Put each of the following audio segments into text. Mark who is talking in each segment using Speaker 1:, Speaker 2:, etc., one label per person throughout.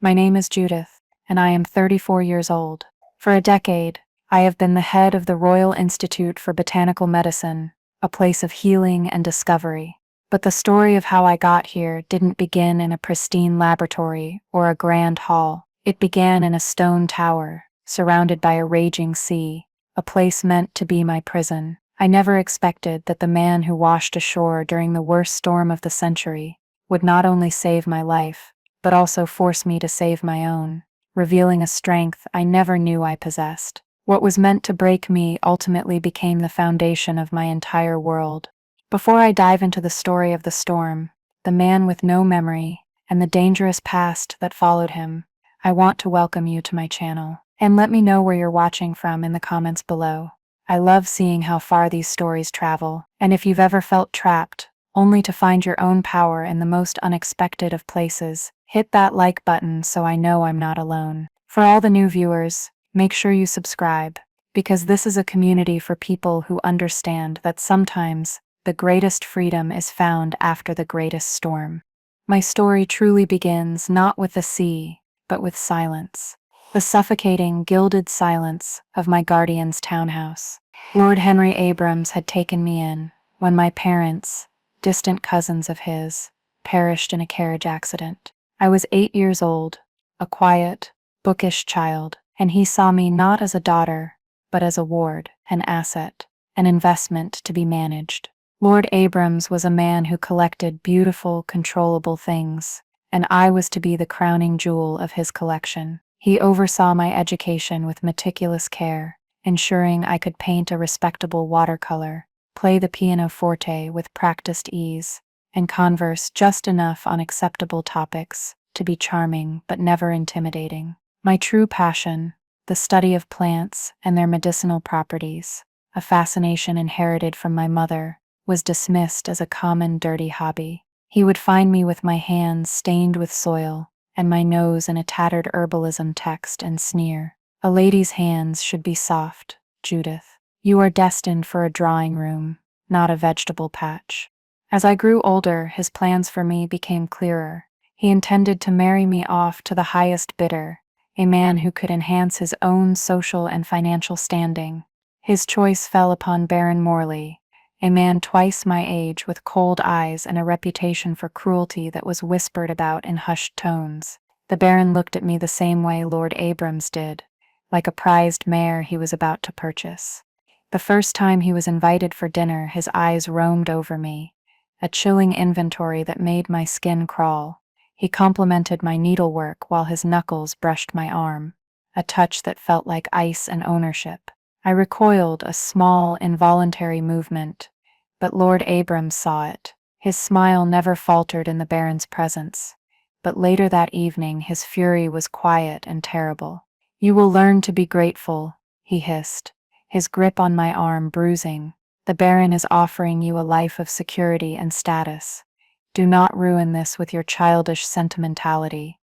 Speaker 1: My name is Judith, and I am 34 years old. For a decade, I have been the head of the Royal Institute for Botanical Medicine, a place of healing and discovery. But the story of how I got here didn't begin in a pristine laboratory or a grand hall. It began in a stone tower, surrounded by a raging sea, a place meant to be my prison. I never expected that the man who washed ashore during the worst storm of the century would not only save my life, but also force me to save my own, revealing a strength I never knew I possessed. What was meant to break me ultimately became the foundation of my entire world. Before I dive into the story of the storm, the man with no memory, and the dangerous past that followed him, I want to welcome you to my channel. And let me know where you're watching from in the comments below. I love seeing how far these stories travel, and if you've ever felt trapped, only to find your own power in the most unexpected of places, hit that like button so I know I'm not alone. For all the new viewers, make sure you subscribe, because this is a community for people who understand that sometimes the greatest freedom is found after the greatest storm. My story truly begins not with the sea, but with silence. The suffocating, gilded silence of my guardian's townhouse. Lord Henry Abrams had taken me in when my parents, distant cousins of his, perished in a carriage accident. I was 8 years old, a quiet, bookish child, and he saw me not as a daughter, but as a ward, an asset, an investment to be managed. Lord Abrams was a man who collected beautiful, controllable things, and I was to be the crowning jewel of his collection. He oversaw my education with meticulous care, ensuring I could paint a respectable watercolor, play the pianoforte with practiced ease, and converse just enough on acceptable topics to be charming but never intimidating. My true passion, the study of plants and their medicinal properties, a fascination inherited from my mother, was dismissed as a common dirty hobby. He would find me with my hands stained with soil, and my nose in a tattered herbalism text and sneer. A lady's hands should be soft, Judith. You are destined for a drawing room, not a vegetable patch. As I grew older, his plans for me became clearer. He intended to marry me off to the highest bidder, a man who could enhance his own social and financial standing. His choice fell upon Baron Morley, a man twice my age with cold eyes and a reputation for cruelty that was whispered about in hushed tones. The Baron looked at me the same way Lord Abrams did, like a prized mare he was about to purchase. The first time he was invited for dinner, his eyes roamed over me, a chilling inventory that made my skin crawl. He complimented my needlework while his knuckles brushed my arm, a touch that felt like ice and ownership. I recoiled, a small, involuntary movement, but Lord Abrams saw it. His smile never faltered in the Baron's presence, but later that evening his fury was quiet and terrible. "You will learn to be grateful," he hissed, his grip on my arm bruising. "The Baron is offering you a life of security and status. Do not ruin this with your childish sentimentality."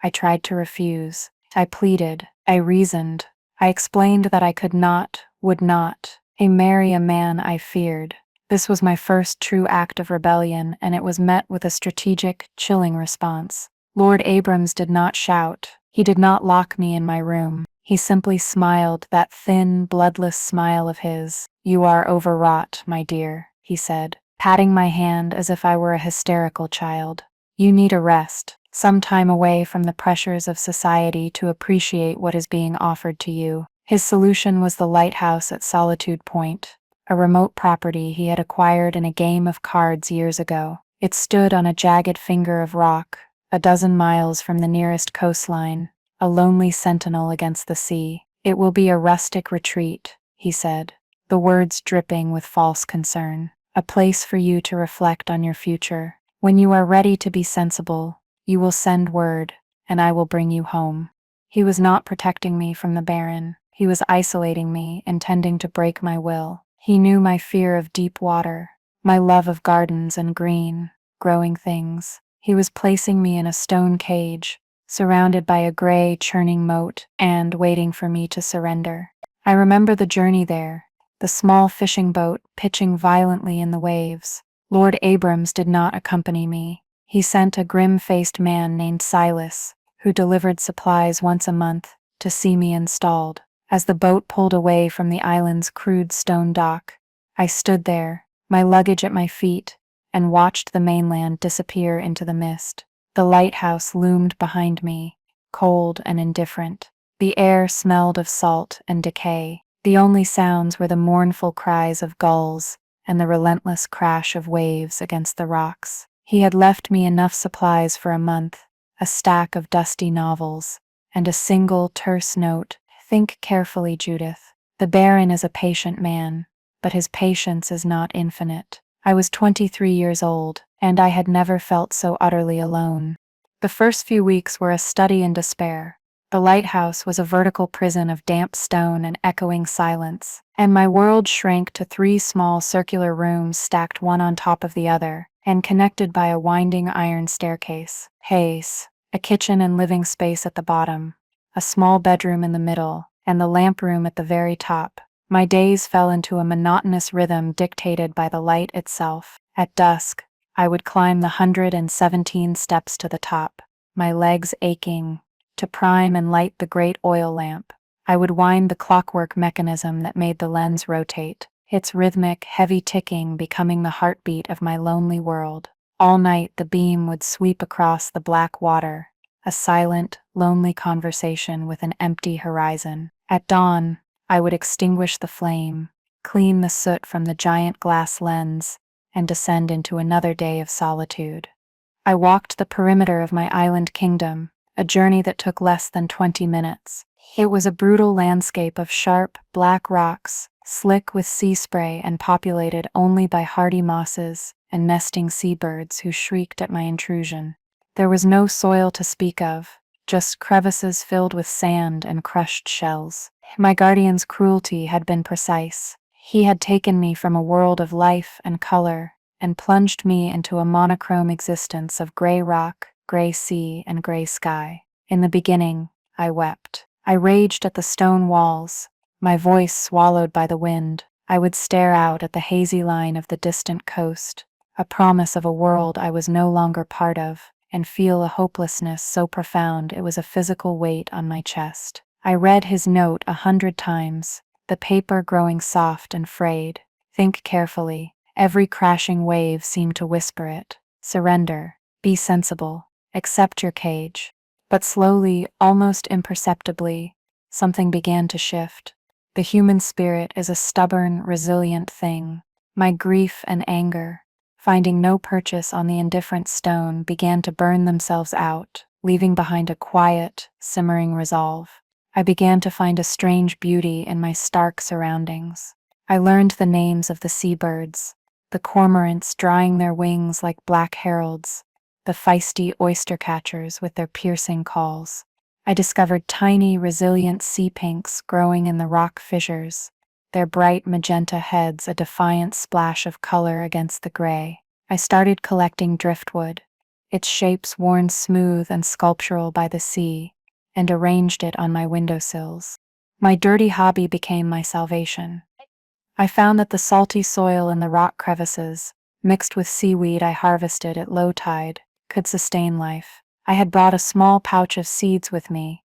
Speaker 1: I tried to refuse. I pleaded. I reasoned. I explained that I could not, would not, marry a man I feared. This was my first true act of rebellion, and it was met with a strategic, chilling response. Lord Abrams did not shout. He did not lock me in my room. He simply smiled, that thin, bloodless smile of his. "You are overwrought, my dear," he said, patting my hand as if I were a hysterical child. "You need a rest, some time away from the pressures of society to appreciate what is being offered to you." His solution was the lighthouse at Solitude Point, a remote property he had acquired in a game of cards years ago. It stood on a jagged finger of rock, a dozen miles from the nearest coastline, a lonely sentinel against the sea. "It will be a rustic retreat," he said, the words dripping with false concern. "A place for you to reflect on your future. When you are ready to be sensible, you will send word, and I will bring you home." He was not protecting me from the Baron. He was isolating me, intending to break my will. He knew my fear of deep water, my love of gardens and green, growing things. He was placing me in a stone cage, surrounded by a gray, churning moat, and waiting for me to surrender. I remember the journey there, the small fishing boat pitching violently in the waves. Lord Abrams did not accompany me. He sent a grim-faced man named Silas, who delivered supplies once a month, to see me installed. As the boat pulled away from the island's crude stone dock, I stood there, my luggage at my feet, and watched the mainland disappear into the mist. The lighthouse loomed behind me, cold and indifferent. The air smelled of salt and decay. The only sounds were the mournful cries of gulls and the relentless crash of waves against the rocks. He had left me enough supplies for a month, a stack of dusty novels, and a single terse note: "Think carefully, Judith. The Baron is a patient man, but his patience is not infinite." I was 23 years old, and I had never felt so utterly alone. The first few weeks were a study in despair. The lighthouse was a vertical prison of damp stone and echoing silence, and my world shrank to 3 small circular rooms stacked one on top of the other, and connected by a winding iron staircase. A kitchen and living space at the bottom, a small bedroom in the middle, and the lamp room at the very top. My days fell into a monotonous rhythm dictated by the light itself. At dusk, I would climb the 117 steps to the top, my legs aching, to prime and light the great oil lamp. I would wind the clockwork mechanism that made the lens rotate, its rhythmic, heavy ticking becoming the heartbeat of my lonely world. All night the beam would sweep across the black water, a silent, lonely conversation with an empty horizon. At dawn, I would extinguish the flame, clean the soot from the giant glass lens, and descend into another day of solitude. I walked the perimeter of my island kingdom, a journey that took less than 20 minutes. It was a brutal landscape of sharp, black rocks, slick with sea spray and populated only by hardy mosses and nesting seabirds who shrieked at my intrusion. There was no soil to speak of, just crevices filled with sand and crushed shells. My guardian's cruelty had been precise. He had taken me from a world of life and color and plunged me into a monochrome existence of gray rock, gray sea, and gray sky. In the beginning, I wept. I raged at the stone walls, my voice swallowed by the wind. I would stare out at the hazy line of the distant coast, a promise of a world I was no longer part of, and feel a hopelessness so profound it was a physical weight on my chest. I read his note 100 times, the paper growing soft and frayed. Think carefully. Every crashing wave seemed to whisper it. Surrender. Be sensible. Accept your cage. But slowly, almost imperceptibly, something began to shift. The human spirit is a stubborn, resilient thing. My grief and anger, finding no purchase on the indifferent stone, began to burn themselves out, leaving behind a quiet, simmering resolve. I began to find a strange beauty in my stark surroundings. I learned the names of the seabirds, the cormorants drying their wings like black heralds, the feisty oyster-catchers with their piercing calls. I discovered tiny, resilient sea pinks growing in the rock fissures, their bright magenta heads a defiant splash of color against the gray. I started collecting driftwood, its shapes worn smooth and sculptural by the sea, and arranged it on my windowsills. My dirty hobby became my salvation. I found that the salty soil in the rock crevices, mixed with seaweed I harvested at low tide, could sustain life. I had brought a small pouch of seeds with me,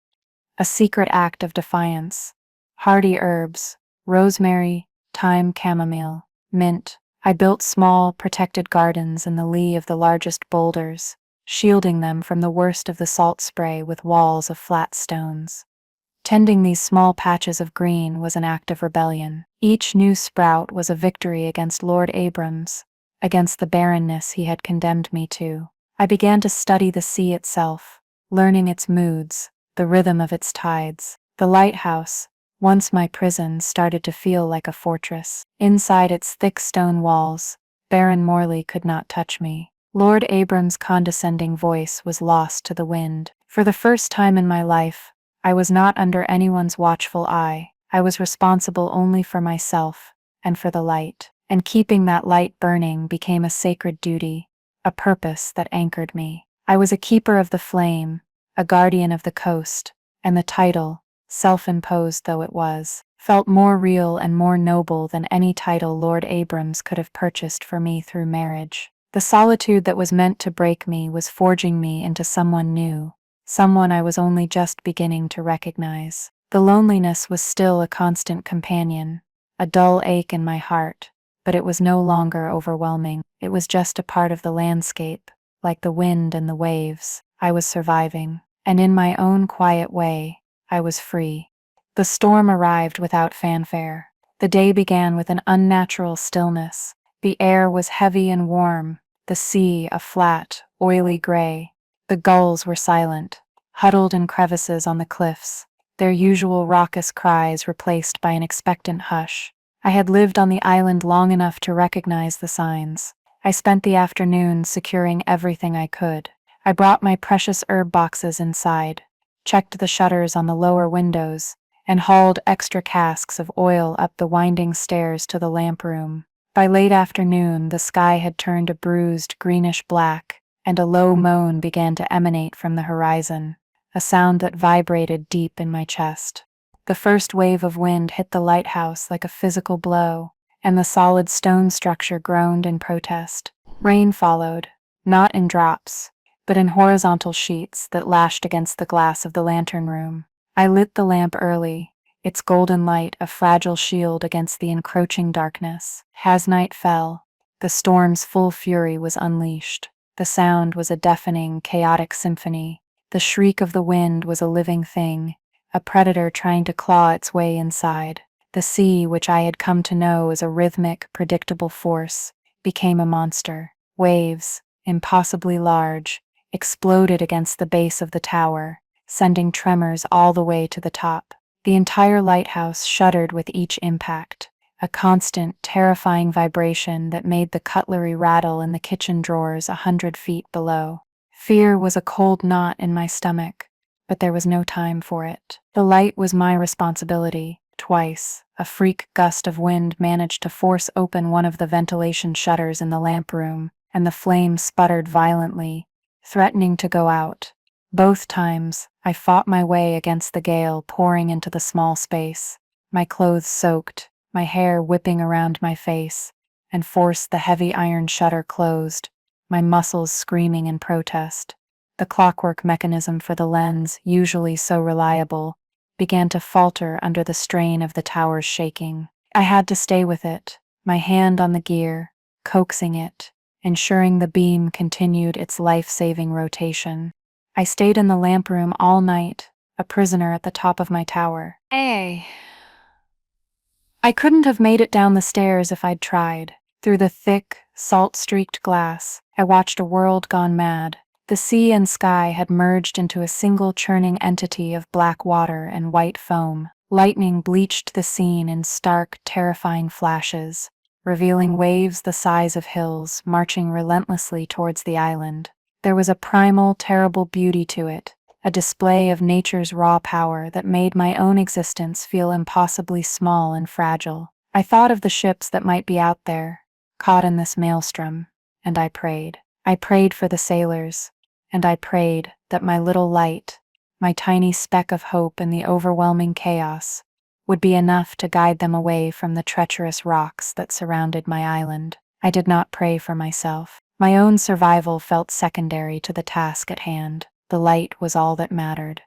Speaker 1: a secret act of defiance. Hardy herbs, rosemary, thyme, chamomile, mint. I built small, protected gardens in the lee of the largest boulders, shielding them from the worst of the salt spray with walls of flat stones. Tending these small patches of green was an act of rebellion. Each new sprout was a victory against Lord Abrams, against the barrenness he had condemned me to. I began to study the sea itself, learning its moods, the rhythm of its tides. The lighthouse, once my prison, started to feel like a fortress. Inside its thick stone walls, Baron Morley could not touch me. Lord Abrams' condescending voice was lost to the wind. For the first time in my life, I was not under anyone's watchful eye. I was responsible only for myself and for the light, and keeping that light burning became a sacred duty, a purpose that anchored me. I was a keeper of the flame, a guardian of the coast, and the title, self-imposed though it was, felt more real and more noble than any title Lord Abrams could have purchased for me through marriage. The solitude that was meant to break me was forging me into someone new, someone I was only just beginning to recognize. The loneliness was still a constant companion, a dull ache in my heart, but it was no longer overwhelming. It was just a part of the landscape, like the wind and the waves. I was surviving, and in my own quiet way, I was free. The storm arrived without fanfare. The day began with an unnatural stillness. The air was heavy and warm, the sea a flat, oily gray. The gulls were silent, huddled in crevices on the cliffs, their usual raucous cries replaced by an expectant hush. I had lived on the island long enough to recognize the signs. I spent the afternoon securing everything I could. I brought my precious herb boxes inside, checked the shutters on the lower windows, and hauled extra casks of oil up the winding stairs to the lamp room. By late afternoon, the sky had turned a bruised greenish-black, and a low moan began to emanate from the horizon, a sound that vibrated deep in my chest. The first wave of wind hit the lighthouse like a physical blow, and the solid stone structure groaned in protest. Rain followed, not in drops, but in horizontal sheets that lashed against the glass of the lantern room. I lit the lamp early, its golden light a fragile shield against the encroaching darkness. As night fell, the storm's full fury was unleashed. The sound was a deafening, chaotic symphony. The shriek of the wind was a living thing, a predator trying to claw its way inside. The sea, which I had come to know as a rhythmic, predictable force, became a monster. Waves, impossibly large, exploded against the base of the tower, sending tremors all the way to the top. The entire lighthouse shuddered with each impact, a constant, terrifying vibration that made the cutlery rattle in the kitchen drawers 100 feet below. Fear was a cold knot in my stomach, but there was no time for it. The light was my responsibility. Twice, a freak gust of wind managed to force open one of the ventilation shutters in the lamp room, and the flame sputtered violently, threatening to go out. Both times, I fought my way against the gale pouring into the small space, my clothes soaked, my hair whipping around my face, and forced the heavy iron shutter closed, my muscles screaming in protest. The clockwork mechanism for the lens, usually so reliable, began to falter under the strain of the tower's shaking. I had to stay with it, my hand on the gear, coaxing it, ensuring the beam continued its life-saving rotation. I stayed in the lamp room all night, a prisoner at the top of my tower. I couldn't have made it down the stairs if I'd tried. Through the thick, salt-streaked glass, I watched a world gone mad. The sea and sky had merged into a single churning entity of black water and white foam. Lightning bleached the scene in stark, terrifying flashes, revealing waves the size of hills marching relentlessly towards the island. There was a primal, terrible beauty to it, a display of nature's raw power that made my own existence feel impossibly small and fragile. I thought of the ships that might be out there, caught in this maelstrom, and I prayed. I prayed for the sailors, and I prayed that my little light, my tiny speck of hope in the overwhelming chaos, would be enough to guide them away from the treacherous rocks that surrounded my island. I did not pray for myself. My own survival felt secondary to the task at hand. The light was all that mattered.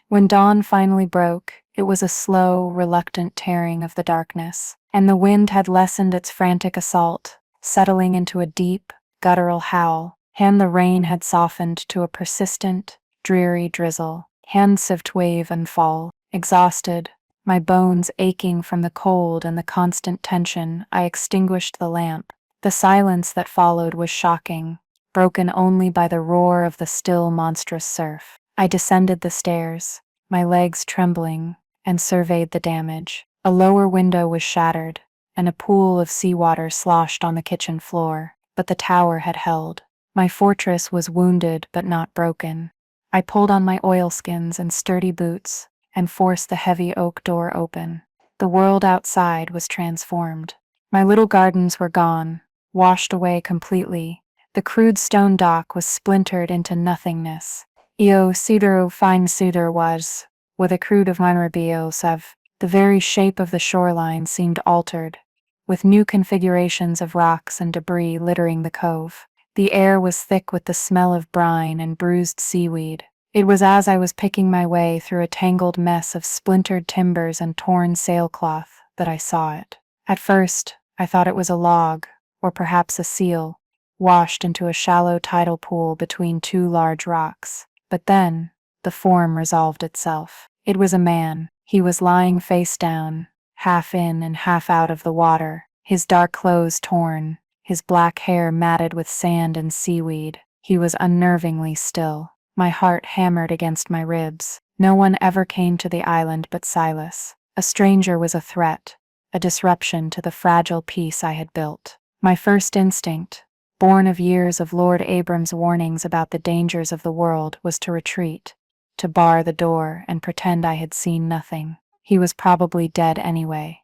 Speaker 1: When dawn finally broke, it was a slow, reluctant tearing of the darkness, and the wind had lessened its frantic assault, settling into a deep, guttural howl, and the rain had softened to a persistent, dreary drizzle. Hand sift wave and fall. Exhausted, my bones aching from the cold and the constant tension, I extinguished the lamp. The silence that followed was shocking, broken only by the roar of the still monstrous surf. I descended the stairs, my legs trembling, and surveyed the damage. A lower window was shattered, and a pool of seawater sloshed on the kitchen floor, but the tower had held. My fortress was wounded but not broken. I pulled on my oilskins and sturdy boots, and forced the heavy oak door open. The world outside was transformed. My little gardens were gone, washed away completely. The crude stone dock was splintered into nothingness. Io cedro fine cedar was, with a crude of manrabios of, the very shape of the shoreline seemed altered, with new configurations of rocks and debris littering the cove. The air was thick with the smell of brine and bruised seaweed. It was as I was picking my way through a tangled mess of splintered timbers and torn sailcloth that I saw it. At first, I thought it was a log, or perhaps a seal, washed into a shallow tidal pool between two large rocks. But then, the form resolved itself. It was a man. He was lying face down, half in and half out of the water, his dark clothes torn, his black hair matted with sand and seaweed. He was unnervingly still. My heart hammered against my ribs. No one ever came to the island but Silas. A stranger was a threat, a disruption to the fragile peace I had built. My first instinct, born of years of Lord Abram's warnings about the dangers of the world, was to retreat, to bar the door and pretend I had seen nothing. He was probably dead anyway.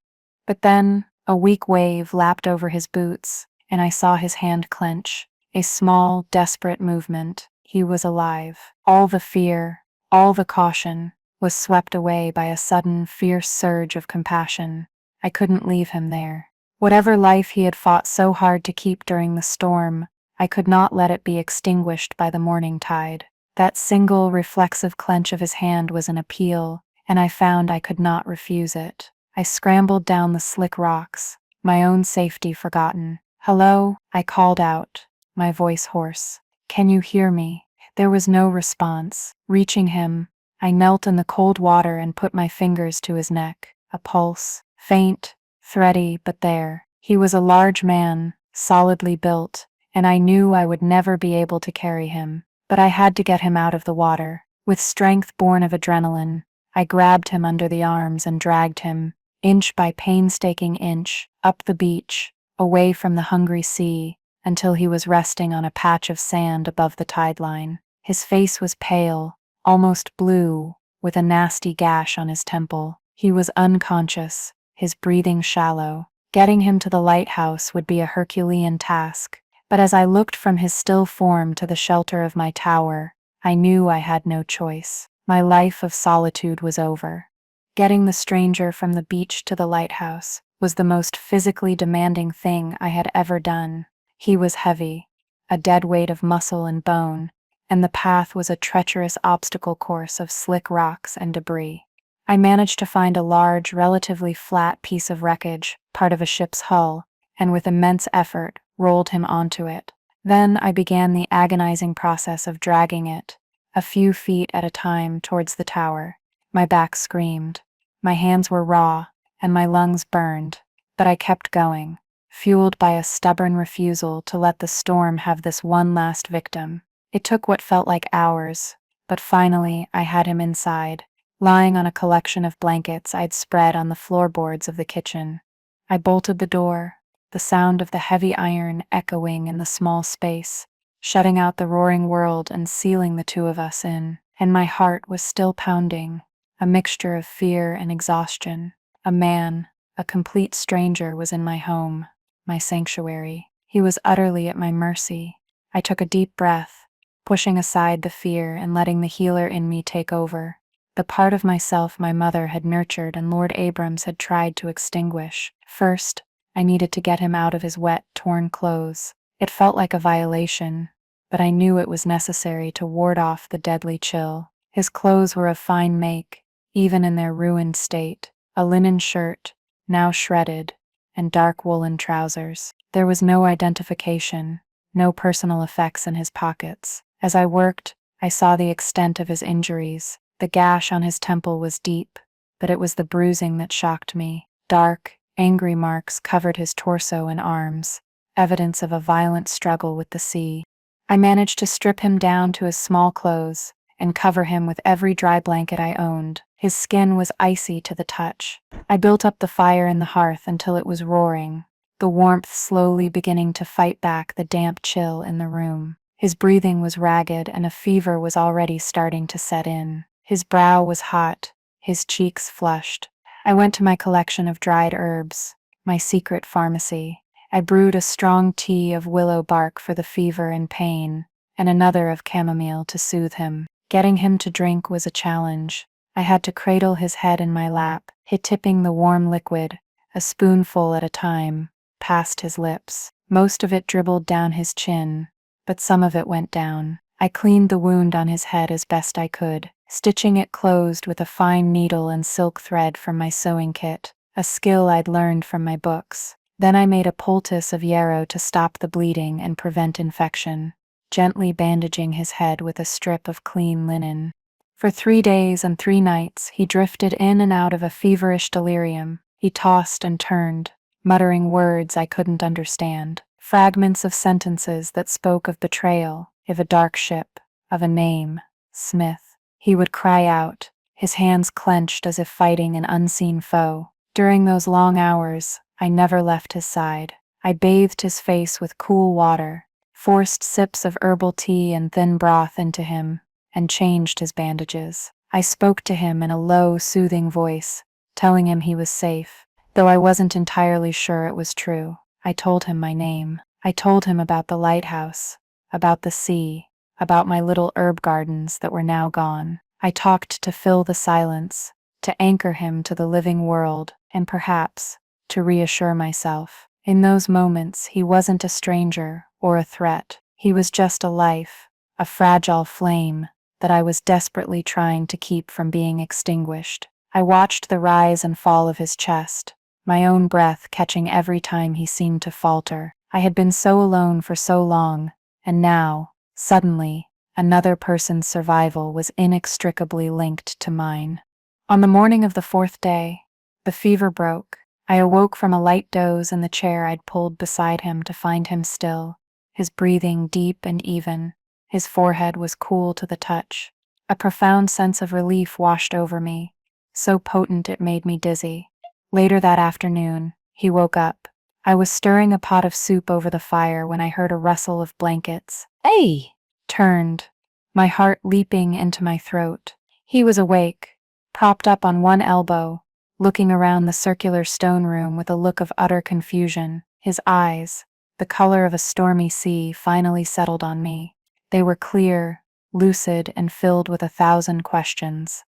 Speaker 1: But then, a weak wave lapped over his boots, and I saw his hand clench. A small, desperate movement. He was alive. All the fear, all the caution, was swept away by a sudden, fierce surge of compassion. I couldn't leave him there. Whatever life he had fought so hard to keep during the storm, I could not let it be extinguished by the morning tide. That single, reflexive clench of his hand was an appeal, and I found I could not refuse it. I scrambled down the slick rocks, my own safety forgotten. "Hello," I called out, my voice hoarse. "Can you hear me?" There was no response. Reaching him, I knelt in the cold water and put my fingers to his neck. A pulse, faint, thready, but there. He was a large man, solidly built, and I knew I would never be able to carry him. But I had to get him out of the water. With strength born of adrenaline, I grabbed him under the arms and dragged him, inch by painstaking inch, up the beach, away from the hungry sea, until he was resting on a patch of sand above the tide line. His face was pale, almost blue, with a nasty gash on his temple. He was unconscious, his breathing shallow. Getting him to the lighthouse would be a Herculean task, but as I looked from his still form to the shelter of my tower, I knew I had no choice. My life of solitude was over. Getting the stranger from the beach to the lighthouse was the most physically demanding thing I had ever done. He was heavy, a dead weight of muscle and bone, and the path was a treacherous obstacle course of slick rocks and debris. I managed to find a large, relatively flat piece of wreckage, part of a ship's hull, and with immense effort, rolled him onto it. Then I began the agonizing process of dragging it, a few feet at a time, towards the tower. My back screamed. My hands were raw, and my lungs burned, but I kept going, fueled by a stubborn refusal to let the storm have this one last victim. It took what felt like hours, but finally I had him inside, lying on a collection of blankets I'd spread on the floorboards of the kitchen. I bolted the door, the sound of the heavy iron echoing in the small space, shutting out the roaring world and sealing the two of us in. And my heart was still pounding, a mixture of fear and exhaustion. A man, a complete stranger, was in my home, my sanctuary. He was utterly at my mercy. I took a deep breath, pushing aside the fear and letting the healer in me take over. The part of myself my mother had nurtured and Lord Abrams had tried to extinguish. First, I needed to get him out of his wet, torn clothes. It felt like a violation, but I knew it was necessary to ward off the deadly chill. His clothes were of fine make, even in their ruined state. A linen shirt, now shredded, and dark woolen trousers. There was no identification, no personal effects in his pockets. As I worked, I saw the extent of his injuries. The gash on his temple was deep, but it was the bruising that shocked me. Dark, angry marks covered his torso and arms, evidence of a violent struggle with the sea. I managed to strip him down to his small clothes and cover him with every dry blanket I owned. His skin was icy to the touch. I built up the fire in the hearth until it was roaring, the warmth slowly beginning to fight back the damp chill in the room. His breathing was ragged and a fever was already starting to set in. His brow was hot, his cheeks flushed. I went to my collection of dried herbs, my secret pharmacy. I brewed a strong tea of willow bark for the fever and pain, and another of chamomile to soothe him. Getting him to drink was a challenge. I had to cradle his head in my lap, tipping the warm liquid, a spoonful at a time, past his lips. Most of it dribbled down his chin, but some of it went down. I cleaned the wound on his head as best I could, stitching it closed with a fine needle and silk thread from my sewing kit, a skill I'd learned from my books. Then I made a poultice of yarrow to stop the bleeding and prevent infection, gently bandaging his head with a strip of clean linen. For 3 days and 3 nights, he drifted in and out of a feverish delirium. He tossed and turned, muttering words I couldn't understand, fragments of sentences that spoke of betrayal, of a dark ship, of a name, Smith. He would cry out, his hands clenched as if fighting an unseen foe. During those long hours, I never left his side. I bathed his face with cool water, forced sips of herbal tea and thin broth into him, and changed his bandages. I spoke to him in a low, soothing voice, telling him he was safe, though I wasn't entirely sure it was true. I told him my name. I told him about the lighthouse, about the sea, about my little herb gardens that were now gone. I talked to fill the silence, to anchor him to the living world, and perhaps to reassure myself. In those moments, he wasn't a stranger or a threat. He was just a life, a fragile flame that I was desperately trying to keep from being extinguished. I watched the rise and fall of his chest, my own breath catching every time he seemed to falter. I had been so alone for so long, and now, suddenly, another person's survival was inextricably linked to mine. On the morning of the 4th day, the fever broke. I awoke from a light doze in the chair I'd pulled beside him to find him still, his breathing deep and even. His forehead was cool to the touch. A profound sense of relief washed over me, so potent it made me dizzy. Later that afternoon, he woke up. I was stirring a pot of soup over the fire when I heard a rustle of blankets. "Hey!" Turned, my heart leaping into my throat. He was awake, propped up on one elbow, looking around the circular stone room with a look of utter confusion. His eyes, the color of a stormy sea, finally settled on me. They were clear, lucid, and filled with 1,000 questions.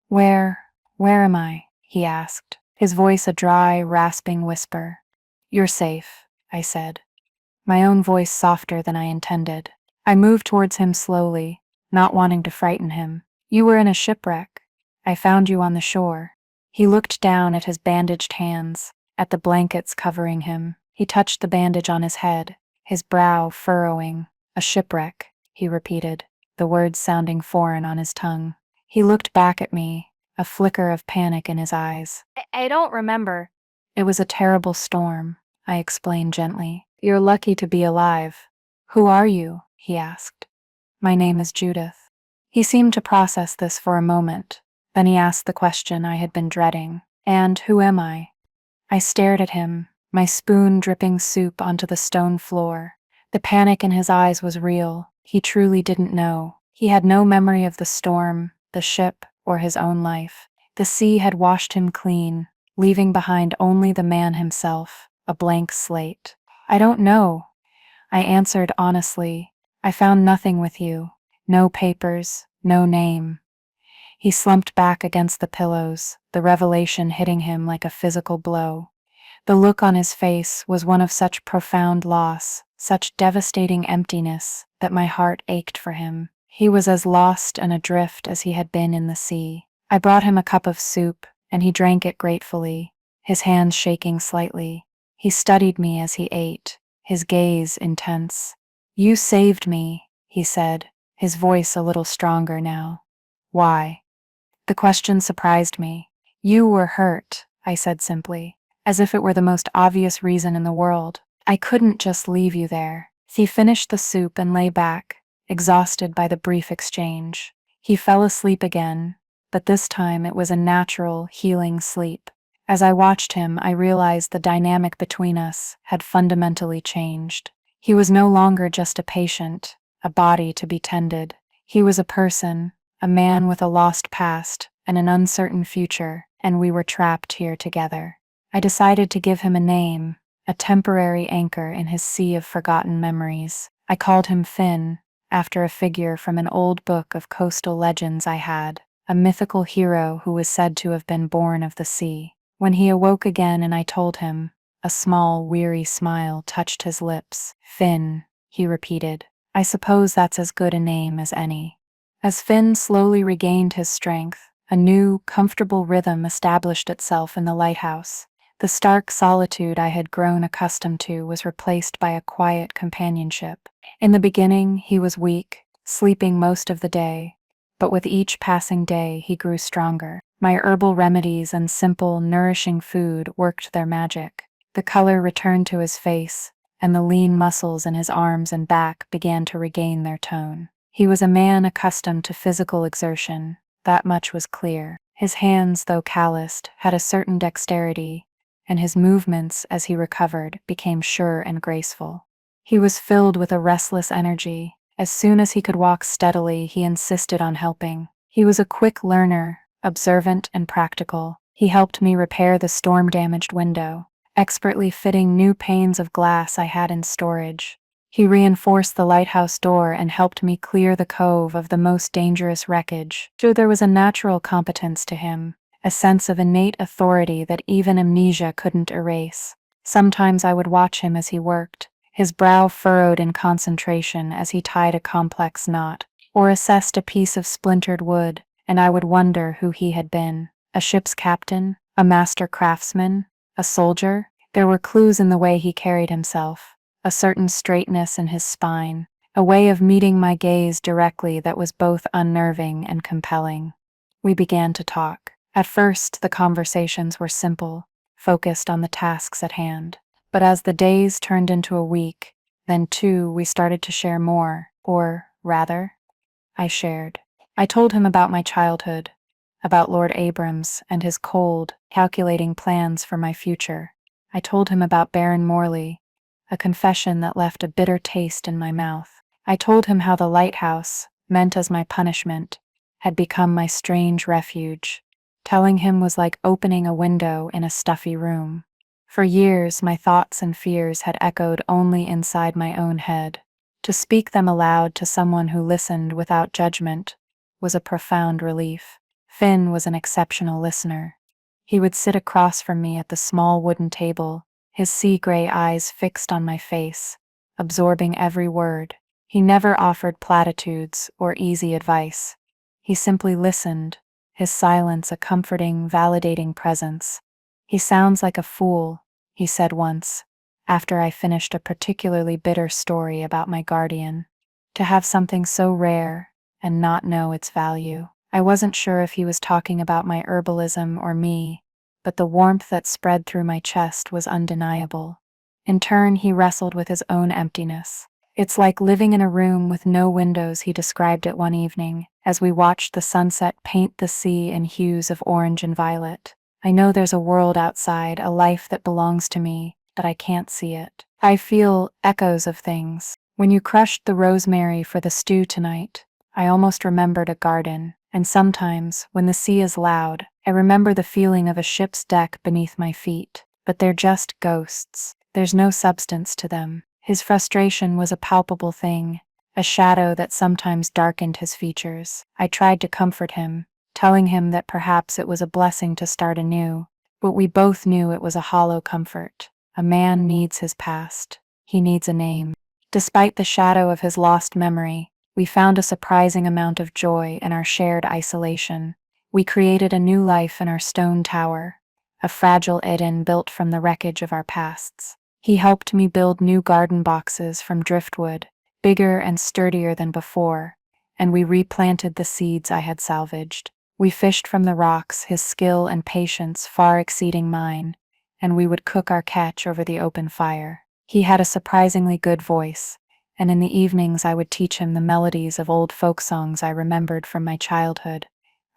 Speaker 1: Where am I?" he asked, his voice a dry, rasping whisper. "You're safe," I said, my own voice softer than I intended. I moved towards him slowly, not wanting to frighten him. "You were in a shipwreck. I found you on the shore." He looked down at his bandaged hands, at the blankets covering him. He touched the bandage on his head, his brow furrowing. "A shipwreck," he repeated, the words sounding foreign on his tongue. He looked back at me, a flicker of panic in his eyes. I don't remember." "It was a terrible storm," I explained gently. "You're lucky to be alive." "Who are you?" he asked. "My name is Judith." He seemed to process this for a moment. Then he asked the question I had been dreading. "And who am I?" I stared at him, my spoon dripping soup onto the stone floor. The panic in his eyes was real. He truly didn't know. He had no memory of the storm, the ship, or his own life. The sea had washed him clean, leaving behind only the man himself, a blank slate. "I don't know," I answered honestly. "I found nothing with you. No papers, no name." He slumped back against the pillows, the revelation hitting him like a physical blow. The look on his face was one of such profound loss, such devastating emptiness, that my heart ached for him. He was as lost and adrift as he had been in the sea. I brought him a cup of soup, and he drank it gratefully, his hands shaking slightly. He studied me as he ate, his gaze intense. "You saved me," he said, his voice a little stronger now. "Why?" The question surprised me. "You were hurt," I said simply, as if it were the most obvious reason in the world. "I couldn't just leave you there." He finished the soup and lay back, exhausted by the brief exchange. He fell asleep again, but this time it was a natural, healing sleep. As I watched him, I realized the dynamic between us had fundamentally changed. He was no longer just a patient, a body to be tended. He was a person, a man with a lost past and an uncertain future, and we were trapped here together. I decided to give him a name, a temporary anchor in his sea of forgotten memories. I called him Finn, after a figure from an old book of coastal legends I had, a mythical hero who was said to have been born of the sea. When he awoke again and I told him, a small, weary smile touched his lips. "Finn," he repeated, I suppose that's as good a name as any. As Finn slowly regained his strength, a new, comfortable rhythm established itself in the lighthouse. The stark solitude I had grown accustomed to was replaced by a quiet companionship. In the beginning, he was weak, sleeping most of the day, but with each passing day he grew stronger. My herbal remedies and simple, nourishing food worked their magic. The color returned to his face, and the lean muscles in his arms and back began to regain their tone. He was a man accustomed to physical exertion, that much was clear. His hands, though calloused, had a certain dexterity, and his movements, as he recovered, became sure and graceful. He was filled with a restless energy. As soon as he could walk steadily, he insisted on helping. He was a quick learner, observant and practical. He helped me repair the storm-damaged window, expertly fitting new panes of glass I had in storage. He reinforced the lighthouse door and helped me clear the cove of the most dangerous wreckage. There was a natural competence to him, a sense of innate authority that even amnesia couldn't erase. Sometimes I would watch him as he worked, his brow furrowed in concentration as he tied a complex knot, or assessed a piece of splintered wood, and I would wonder who he had been. A ship's captain? A master craftsman? A soldier? There were clues in the way he carried himself, a certain straightness in his spine, a way of meeting my gaze directly that was both unnerving and compelling. We began to talk. At first, the conversations were simple, focused on the tasks at hand. But as the days turned into a week, then two, we started to share more, or, rather, I shared. I told him about my childhood, about Lord Abrams and his cold, calculating plans for my future. I told him about Baron Morley, a confession that left a bitter taste in my mouth. I told him how the lighthouse, meant as my punishment, had become my strange refuge. Telling him was like opening a window in a stuffy room. For years, my thoughts and fears had echoed only inside my own head. To speak them aloud to someone who listened without judgment was a profound relief. Finn was an exceptional listener. He would sit across from me at the small wooden table, his sea-gray eyes fixed on my face, absorbing every word. He never offered platitudes or easy advice. He simply listened, his silence a comforting, validating presence. "He sounds like a fool," he said once, after I finished a particularly bitter story about my guardian. To have something so rare and not know its value. I wasn't sure if he was talking about my herbalism or me, but the warmth that spread through my chest was undeniable. In turn, he wrestled with his own emptiness. "It's like living in a room with no windows," he described it one evening, as we watched the sunset paint the sea in hues of orange and violet. "I know there's a world outside, a life that belongs to me, but I can't see it. I feel echoes of things. When you crushed the rosemary for the stew tonight, I almost remembered a garden. And sometimes, when the sea is loud, I remember the feeling of a ship's deck beneath my feet. But they're just ghosts. There's no substance to them." His frustration was a palpable thing, a shadow that sometimes darkened his features. I tried to comfort him, telling him that perhaps it was a blessing to start anew, but we both knew it was a hollow comfort. A man needs his past. He needs a name. Despite the shadow of his lost memory, we found a surprising amount of joy in our shared isolation. We created a new life in our stone tower, a fragile Eden built from the wreckage of our pasts. He helped me build new garden boxes from driftwood, bigger and sturdier than before, and we replanted the seeds I had salvaged. We fished from the rocks, his skill and patience far exceeding mine, and we would cook our catch over the open fire. He had a surprisingly good voice, and in the evenings I would teach him the melodies of old folk songs I remembered from my childhood,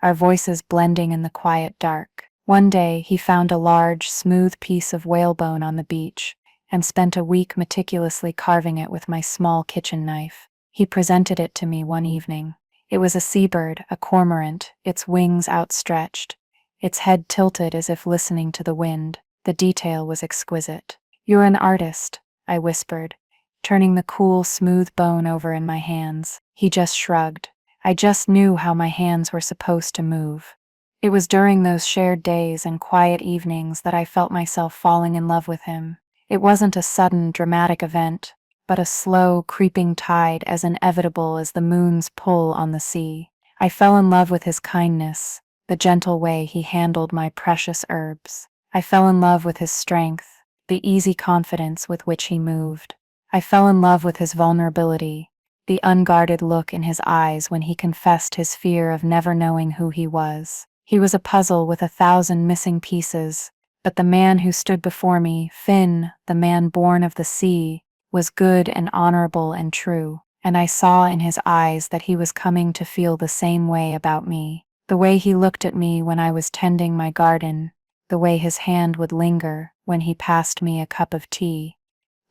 Speaker 1: our voices blending in the quiet dark. One day he found a large, smooth piece of whalebone on the beach, and spent a week meticulously carving it with my small kitchen knife. He presented it to me one evening. It was a seabird, a cormorant, its wings outstretched, its head tilted as if listening to the wind. The detail was exquisite. "You're an artist," I whispered, turning the cool, smooth bone over in my hands. He just shrugged. I just knew how my hands were supposed to move. It was during those shared days and quiet evenings that I felt myself falling in love with him. It wasn't a sudden, dramatic event, but a slow, creeping tide as inevitable as the moon's pull on the sea. I fell in love with his kindness, the gentle way he handled my precious herbs. I fell in love with his strength, the easy confidence with which he moved. I fell in love with his vulnerability, the unguarded look in his eyes when he confessed his fear of never knowing who he was. He was a puzzle with 1,000 missing pieces, but the man who stood before me, Finn, the man born of the sea, was good and honorable and true, and I saw in his eyes that he was coming to feel the same way about me. The way he looked at me when I was tending my garden, the way his hand would linger when he passed me a cup of tea,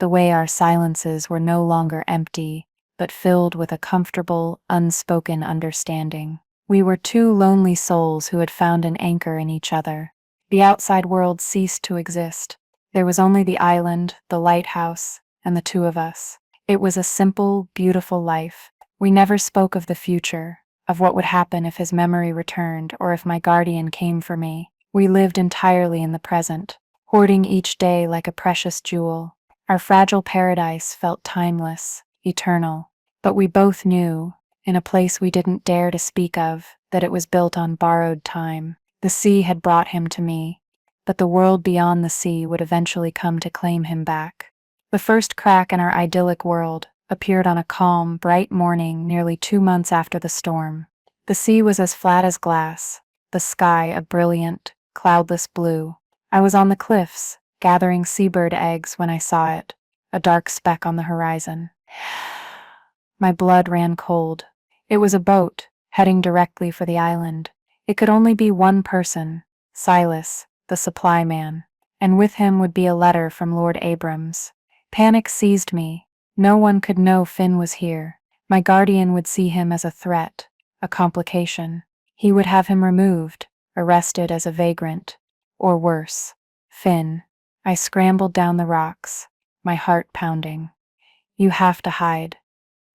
Speaker 1: the way our silences were no longer empty, but filled with a comfortable, unspoken understanding. We were two lonely souls who had found an anchor in each other. The outside world ceased to exist. There was only the island, the lighthouse, and the two of us. It was a simple, beautiful life. We never spoke of the future, of what would happen if his memory returned or if my guardian came for me. We lived entirely in the present, hoarding each day like a precious jewel. Our fragile paradise felt timeless, eternal, but we both knew, in a place we didn't dare to speak of, that it was built on borrowed time. The sea had brought him to me, but the world beyond the sea would eventually come to claim him back. The first crack in our idyllic world appeared on a calm, bright morning nearly 2 months after the storm. The sea was as flat as glass, the sky a brilliant, cloudless blue. I was on the cliffs, gathering seabird eggs when I saw it, a dark speck on the horizon. My blood ran cold. It was a boat, heading directly for the island. It could only be one person, Silas, the supply man, and with him would be a letter from Lord Abrams. Panic seized me. No one could know Finn was here. My guardian would see him as a threat, a complication. He would have him removed, arrested as a vagrant, or worse. Finn. I scrambled down the rocks, my heart pounding. You have to hide.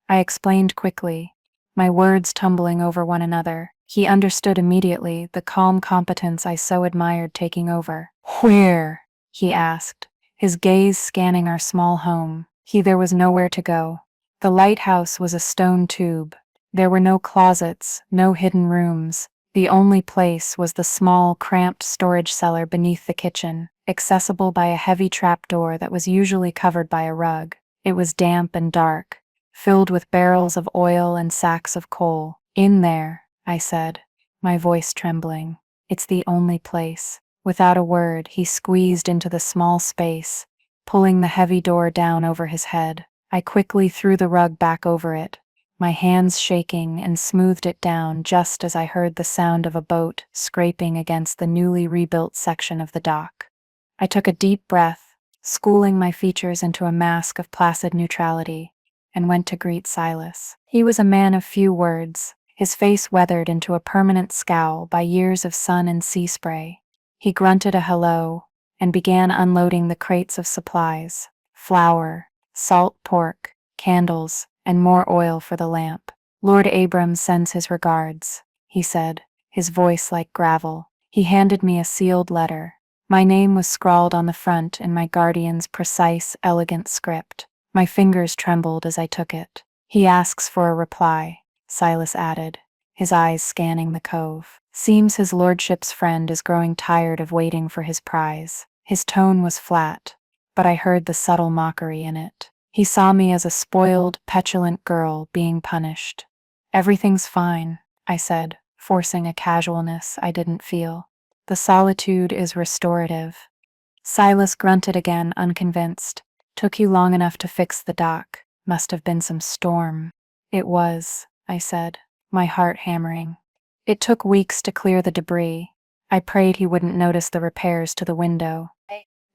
Speaker 1: I explained quickly, my words tumbling over one another. He understood immediately, the calm competence I so admired taking over. Where? He asked, his gaze scanning our small home. There was nowhere to go. The lighthouse was a stone tube. There were no closets, no hidden rooms. The only place was the small, cramped storage cellar beneath the kitchen, accessible by a heavy trapdoor that was usually covered by a rug. It was damp and dark, filled with barrels of oil and sacks of coal. In there, I said, my voice trembling. It's the only place. Without a word, he squeezed into the small space, pulling the heavy door down over his head. I quickly threw the rug back over it, my hands shaking, and smoothed it down just as I heard the sound of a boat scraping against the newly rebuilt section of the dock. I took a deep breath, schooling my features into a mask of placid neutrality, and went to greet Silas. He was a man of few words, his face weathered into a permanent scowl by years of sun and sea spray. He grunted a hello and began unloading the crates of supplies: flour, salt pork, candles, and more oil for the lamp. Lord Abrams sends his regards, he said, his voice like gravel. He handed me a sealed letter. My name was scrawled on the front in my guardian's precise, elegant script. My fingers trembled as I took it. He asks for a reply, Silas added, his eyes scanning the cove. Seems his lordship's friend is growing tired of waiting for his prize. His tone was flat, but I heard the subtle mockery in it. He saw me as a spoiled, petulant girl being punished. Everything's fine, I said, forcing a casualness I didn't feel. The solitude is restorative. Silas grunted again, unconvinced. Took you long enough to fix the dock. Must have been some storm. It was, I said, my heart hammering. It took weeks to clear the debris. I prayed he wouldn't notice the repairs to the window.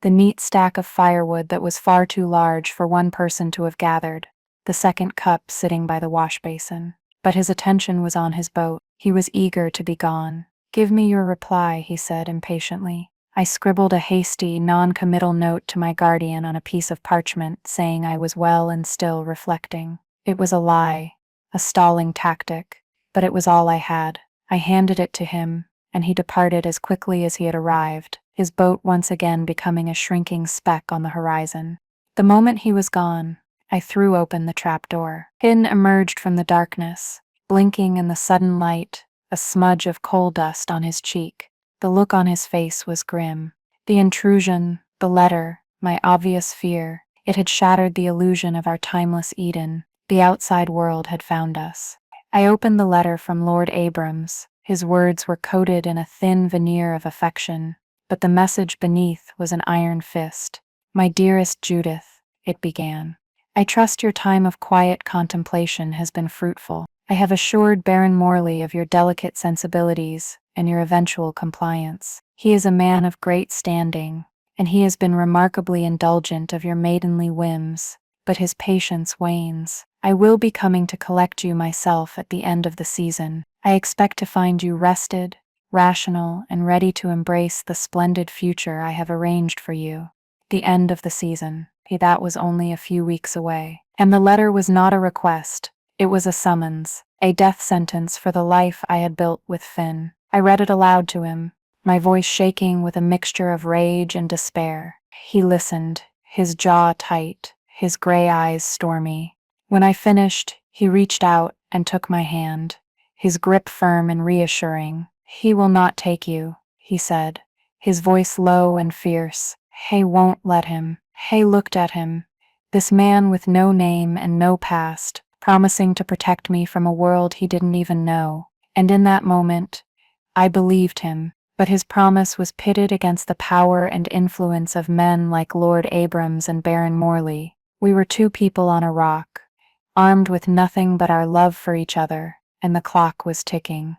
Speaker 1: The neat stack of firewood that was far too large for one person to have gathered, the second cup sitting by the wash basin. But his attention was on his boat. He was eager to be gone. Give me your reply, he said impatiently. I scribbled a hasty, non-committal note to my guardian on a piece of parchment, saying I was well and still reflecting. It was a lie, a stalling tactic, but it was all I had. I handed it to him, and he departed as quickly as he had arrived, his boat once again becoming a shrinking speck on the horizon. The moment he was gone, I threw open the trapdoor. Finn emerged from the darkness, blinking in the sudden light, a smudge of coal dust on his cheek. The look on his face was grim. The intrusion, the letter, my obvious fear, it had shattered the illusion of our timeless Eden. The outside world had found us. I opened the letter from Lord Abrams. His words were coated in a thin veneer of affection, but the message beneath was an iron fist. "My dearest Judith," it began, "I trust your time of quiet contemplation has been fruitful. I have assured Baron Morley of your delicate sensibilities and your eventual compliance. He is a man of great standing, and he has been remarkably indulgent of your maidenly whims, but his patience wanes. I will be coming to collect you myself at the end of the season. I expect to find you rested, rational, and ready to embrace the splendid future I have arranged for you." The end of the season. That was only a few weeks away. And the letter was not a request. It was a summons, a death sentence for the life I had built with Finn. I read it aloud to him, my voice shaking with a mixture of rage and despair. He listened, his jaw tight, his gray eyes stormy. When I finished, he reached out and took my hand, his grip firm and reassuring. "He will not take you," he said, his voice low and fierce. "He won't let him." He looked at him, this man with no name and no past, promising to protect me from a world he didn't even know. And in that moment, I believed him, but his promise was pitted against the power and influence of men like Lord Abrams and Baron Morley. We were two people on a rock, armed with nothing but our love for each other, and the clock was ticking.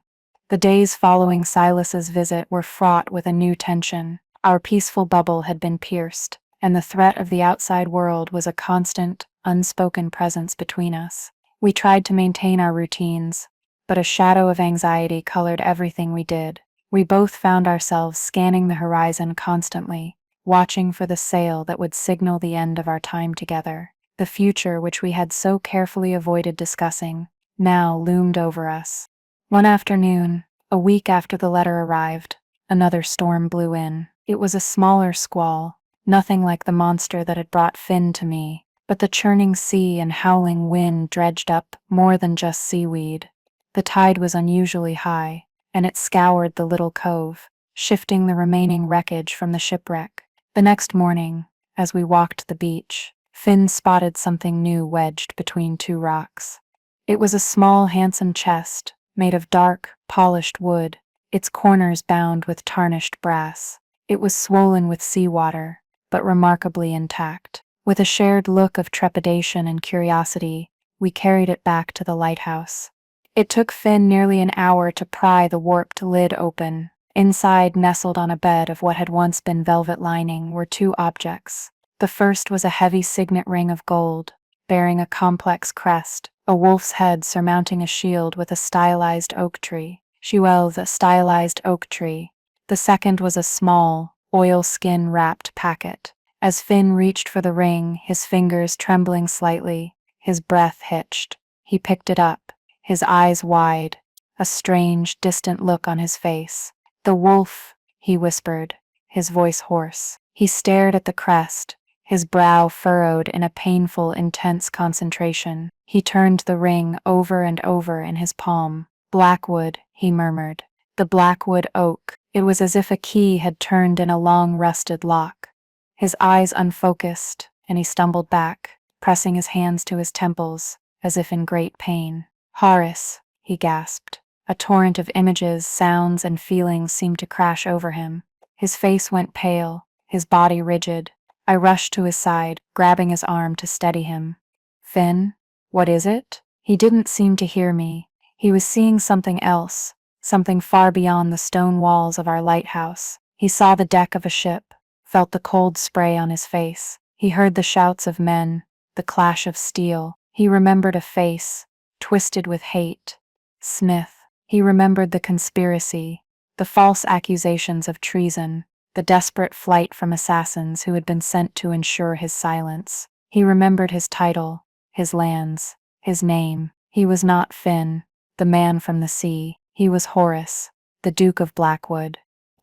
Speaker 1: The days following Silas's visit were fraught with a new tension. Our peaceful bubble had been pierced, and the threat of the outside world was a constant, unspoken presence between us. We tried to maintain our routines, but a shadow of anxiety colored everything we did. We both found ourselves scanning the horizon constantly, watching for the sail that would signal the end of our time together. The future, which we had so carefully avoided discussing, now loomed over us. One afternoon, a week after the letter arrived, another storm blew in. It was a smaller squall, nothing like the monster that had brought Finn to me, but the churning sea and howling wind dredged up more than just seaweed. The tide was unusually high, and it scoured the little cove, shifting the remaining wreckage from the shipwreck. The next morning, as we walked the beach, Finn spotted something new wedged between two rocks. It was a small, handsome chest, made of dark, polished wood, its corners bound with tarnished brass. It was swollen with seawater, but remarkably intact. With a shared look of trepidation and curiosity, we carried it back to the lighthouse. It took Finn nearly an hour to pry the warped lid open. Inside, nestled on a bed of what had once been velvet lining, were two objects. The first was a heavy signet ring of gold, bearing a complex crest, a wolf's head surmounting a shield with a stylized oak tree. A stylized oak tree. The second was a small, oilskin-wrapped packet. As Finn reached for the ring, his fingers trembling slightly, his breath hitched. He picked it up, his eyes wide, a strange, distant look on his face. "The wolf," he whispered, his voice hoarse. He stared at the crest, his brow furrowed in a painful, intense concentration. He turned the ring over and over in his palm. "Blackwood," he murmured. "The blackwood oak." It was as if a key had turned in a long rusted lock. His eyes unfocused, and he stumbled back, pressing his hands to his temples, as if in great pain. "Horace," he gasped. A torrent of images, sounds, and feelings seemed to crash over him. His face went pale, his body rigid. I rushed to his side, grabbing his arm to steady him. "Finn, what is it?" He didn't seem to hear me. He was seeing something else, something far beyond the stone walls of our lighthouse. He saw the deck of a ship, felt the cold spray on his face. He heard the shouts of men, the clash of steel. He remembered a face, twisted with hate. Smith. He remembered the conspiracy, the false accusations of treason, the desperate flight from assassins who had been sent to ensure his silence. He remembered his title, his lands, his name. He was not Finn, the man from the sea. He was Horace, the Duke of Blackwood.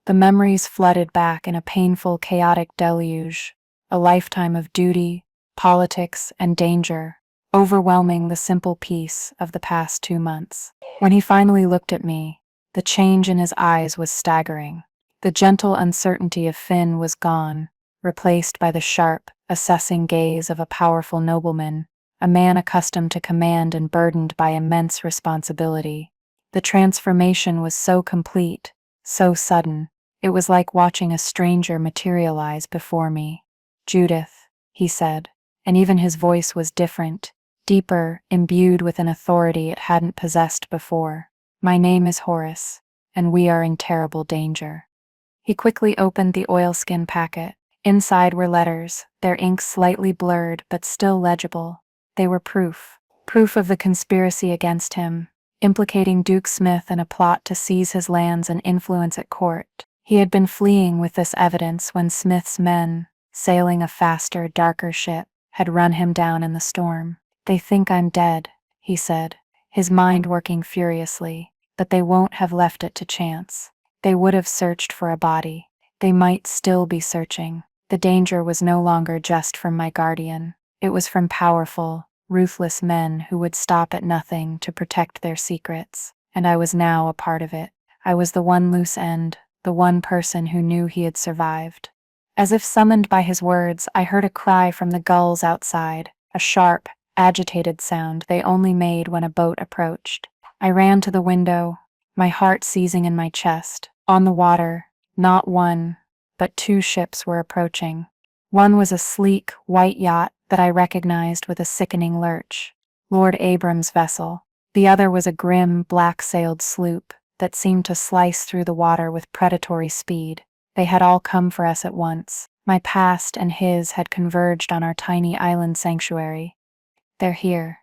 Speaker 1: The memories flooded back in a painful, chaotic deluge, a lifetime of duty, politics, and danger, overwhelming the simple peace of the past 2 months. When he finally looked at me, the change in his eyes was staggering. The gentle uncertainty of Finn was gone, replaced by the sharp, assessing gaze of a powerful nobleman, a man accustomed to command and burdened by immense responsibility. The transformation was so complete, so sudden, it was like watching a stranger materialize before me. "Judith," he said, and even his voice was different, deeper, imbued with an authority it hadn't possessed before. "My name is Horace, and we are in terrible danger." He quickly opened the oilskin packet. Inside were letters, their ink slightly blurred but still legible. They were proof of the conspiracy against him, implicating Duke Smith in a plot to seize his lands and influence at court. He had been fleeing with this evidence when Smith's men, sailing a faster, darker ship, had run him down in the storm. "They think I'm dead," he said, his mind working furiously, "but they won't have left it to chance. They would have searched for a body. They might still be searching." The danger was no longer just from my guardian. It was from powerful, ruthless men who would stop at nothing to protect their secrets, and I was now a part of it. I was the one loose end, the one person who knew he had survived. As if summoned by his words, I heard a cry from the gulls outside, a sharp, agitated sound they only made when a boat approached. I ran to the window, my heart seizing in my chest. On the water, not one, but two ships were approaching. One was a sleek, white yacht that I recognized with a sickening lurch, Lord Abram's vessel. The other was a grim, black-sailed sloop that seemed to slice through the water with predatory speed. They had all come for us at once. My past and his had converged on our tiny island sanctuary. "They're here,"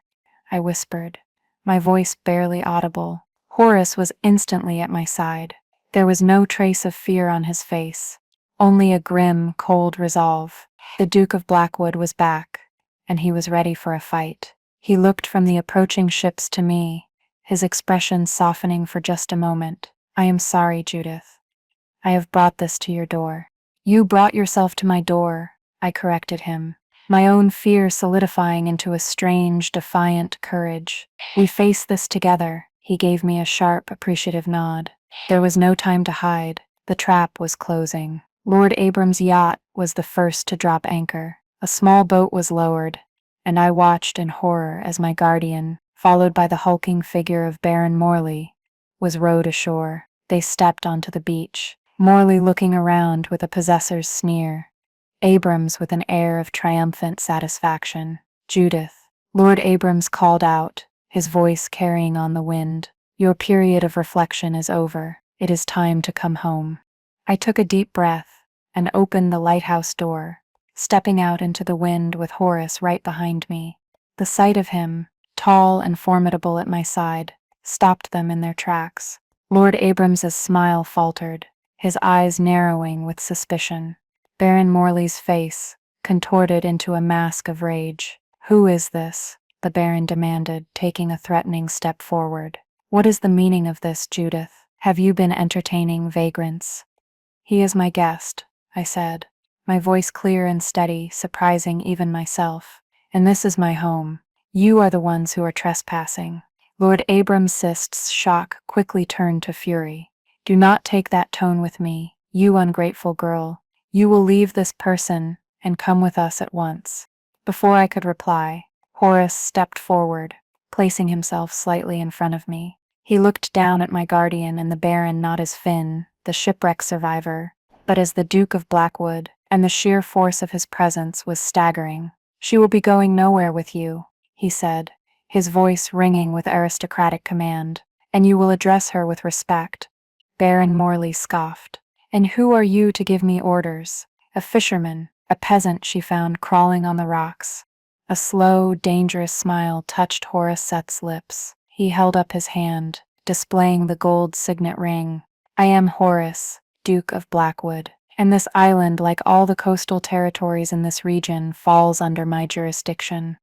Speaker 1: I whispered, my voice barely audible. Horace was instantly at my side. There was no trace of fear on his face, only a grim, cold resolve. The Duke of Blackwood was back, and he was ready for a fight. He looked from the approaching ships to me, his expression softening for just a moment. "I am sorry, Judith. I have brought this to your door." "You brought yourself to my door," I corrected him, my own fear solidifying into a strange, defiant courage. "We face this together." He gave me a sharp, appreciative nod. There was no time to hide. The trap was closing. Lord Abram's yacht was the first to drop anchor. A small boat was lowered, and I watched in horror as my guardian, followed by the hulking figure of Baron Morley, was rowed ashore. They stepped onto the beach, Morley looking around with a possessor's sneer, Abrams with an air of triumphant satisfaction. "Judith," Lord Abrams called out, his voice carrying on the wind, "your period of reflection is over. It is time to come home." I took a deep breath and opened the lighthouse door, stepping out into the wind with Horace right behind me. The sight of him, tall and formidable at my side, stopped them in their tracks. Lord Abrams's smile faltered, his eyes narrowing with suspicion. Baron Morley's face contorted into a mask of rage. "Who is this?" the Baron demanded, taking a threatening step forward. "What is the meaning of this, Judith? Have you been entertaining vagrants?" "He is my guest," I said, my voice clear and steady, surprising even myself. "And this is my home. You are the ones who are trespassing." Lord Abrams's shock quickly turned to fury. "Do not take that tone with me, you ungrateful girl. You will leave this person and come with us at once." Before I could reply, Horace stepped forward, placing himself slightly in front of me. He looked down at my guardian and the Baron not as Finn, the shipwreck survivor, but as the Duke of Blackwood, and the sheer force of his presence was staggering. "She will be going nowhere with you," he said, his voice ringing with aristocratic command, "and you will address her with respect." Baron Morley scoffed. "And who are you to give me orders?" "A fisherman, a peasant she found crawling on the rocks." A slow, dangerous smile touched Horace Seth's lips. He held up his hand, displaying the gold signet ring. "I am Horace, Duke of Blackwood, and this island, like all the coastal territories in this region, falls under my jurisdiction."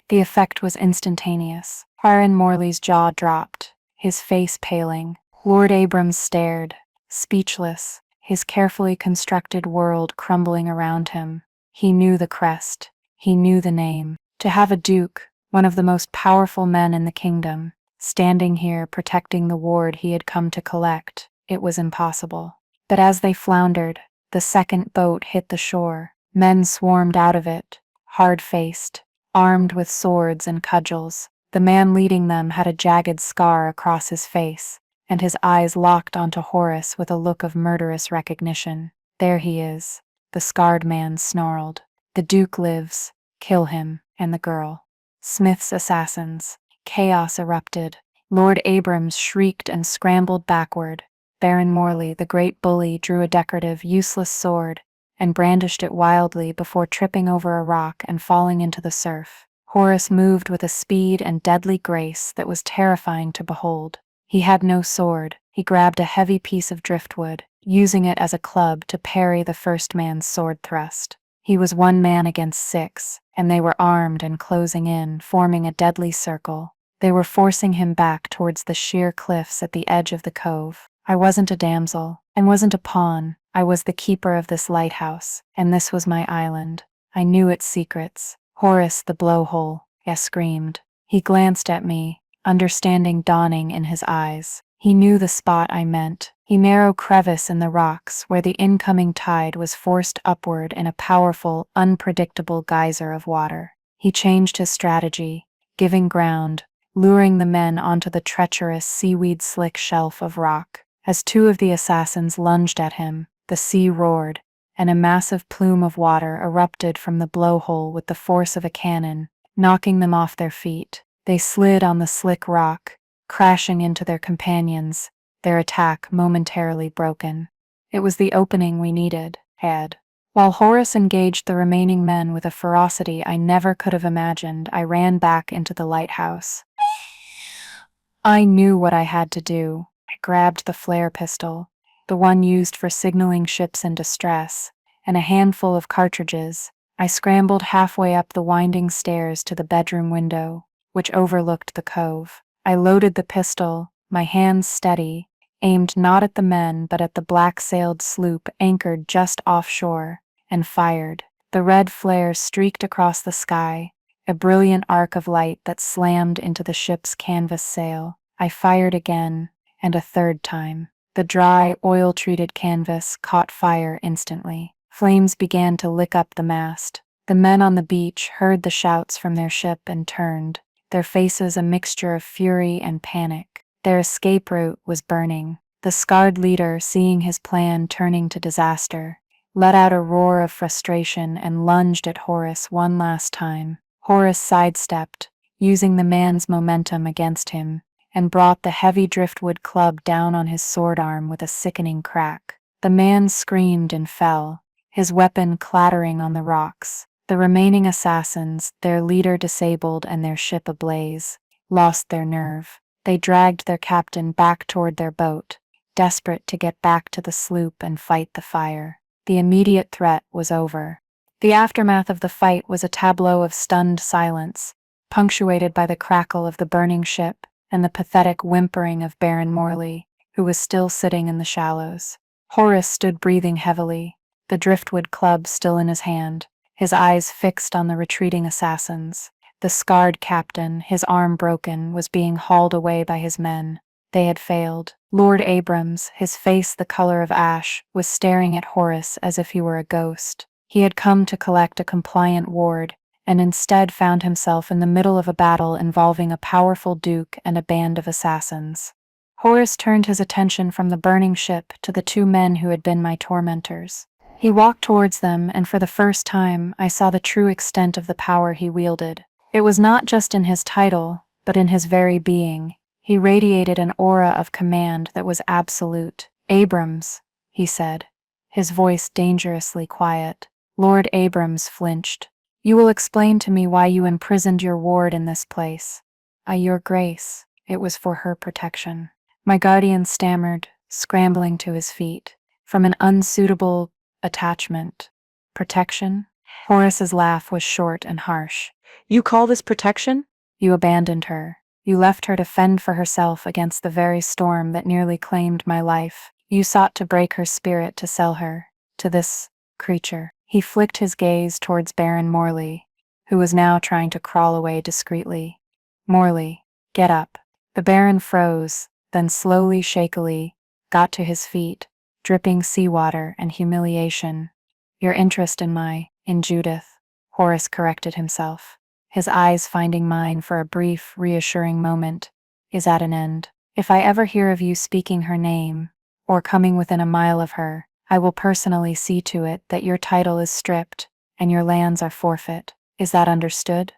Speaker 1: The effect was instantaneous. Baron Morley's jaw dropped, his face paling. Lord Abrams stared, speechless, his carefully constructed world crumbling around him. He knew the crest. He knew the name. To have a duke, one of the most powerful men in the kingdom, standing here protecting the ward he had come to collect, it was impossible. But as they floundered, the second boat hit the shore. Men swarmed out of it, hard-faced, armed with swords and cudgels. The man leading them had a jagged scar across his face, and his eyes locked onto Horace with a look of murderous recognition. "There he is," the scarred man snarled. "The Duke lives. Kill him, and the girl." Smith's assassins. Chaos erupted. Lord Abrams shrieked and scrambled backward. Baron Morley, the great bully, drew a decorative, useless sword and brandished it wildly before tripping over a rock and falling into the surf. Horace moved with a speed and deadly grace that was terrifying to behold. He had no sword. He grabbed a heavy piece of driftwood, using it as a club to parry the first man's sword thrust. He was one man against 6, and they were armed and closing in, forming a deadly circle. They were forcing him back towards the sheer cliffs at the edge of the cove. I wasn't a damsel. I wasn't a pawn. I was the keeper of this lighthouse, and this was my island. I knew its secrets. Horace the blowhole, I screamed. He glanced at me, understanding dawning in his eyes. He knew the spot I meant, a narrow crevice in the rocks where the incoming tide was forced upward in a powerful, unpredictable geyser of water. He changed his strategy, giving ground, luring the men onto the treacherous seaweed-slick shelf of rock. As 2 of the assassins lunged at him, the sea roared, and a massive plume of water erupted from the blowhole with the force of a cannon, knocking them off their feet. They slid on the slick rock, crashing into their companions, their attack momentarily broken. It was the opening we needed, While Horace engaged the remaining men with a ferocity I never could have imagined, I ran back into the lighthouse. I knew what I had to do. I grabbed the flare pistol, the one used for signaling ships in distress, and a handful of cartridges. I scrambled halfway up the winding stairs to the bedroom window, which overlooked the cove. I loaded the pistol, my hands steady, aimed not at the men but at the black-sailed sloop anchored just offshore, and fired. The red flare streaked across the sky, a brilliant arc of light that slammed into the ship's canvas sail. I fired again, and a third time. The dry, oil-treated canvas caught fire instantly. Flames began to lick up the mast. The men on the beach heard the shouts from their ship and turned, their faces a mixture of fury and panic. Their escape route was burning. The scarred leader, seeing his plan turning to disaster, let out a roar of frustration and lunged at Horace one last time. Horace sidestepped, using the man's momentum against him, and brought the heavy driftwood club down on his sword arm with a sickening crack. The man screamed and fell, his weapon clattering on the rocks. The remaining assassins, their leader disabled and their ship ablaze, lost their nerve. They dragged their captain back toward their boat, desperate to get back to the sloop and fight the fire. The immediate threat was over. The aftermath of the fight was a tableau of stunned silence, punctuated by the crackle of the burning ship and the pathetic whimpering of Baron Morley, who was still sitting in the shallows. Horace stood breathing heavily, the driftwood club still in his hand, his eyes fixed on the retreating assassins. The scarred captain, his arm broken, was being hauled away by his men. They had failed. Lord Abrams, his face the color of ash, was staring at Horace as if he were a ghost. He had come to collect a compliant ward, and instead found himself in the middle of a battle involving a powerful duke and a band of assassins. Horace turned his attention from the burning ship to the 2 men who had been my tormentors. He walked towards them, and for the first time I saw the true extent of the power he wielded. It was not just in his title, but in his very being. He radiated an aura of command that was absolute. "Abrams," he said, his voice dangerously quiet. Lord Abrams flinched. "You will explain to me why you imprisoned your ward in this place." Your grace." It was for her protection." My guardian stammered, scrambling to his feet. "From an unsuitable attachment." "Protection?" Horace's laugh was short and harsh.
Speaker 2: "You call this protection?"
Speaker 1: "You abandoned her. You left her to fend for herself against the very storm that nearly claimed my life. You sought to break her spirit to sell her to this creature." He flicked his gaze towards Baron Morley, who was now trying to crawl away discreetly. "Morley, get up." The Baron froze, then slowly, shakily, got to his feet, dripping seawater and humiliation. "Your interest in Judith," Horace corrected himself, his eyes finding mine for a brief, reassuring moment, "is at an end. If I ever hear of you speaking her name, or coming within a mile of her, I will personally see to it that your title is stripped and your lands are forfeit. Is that understood?"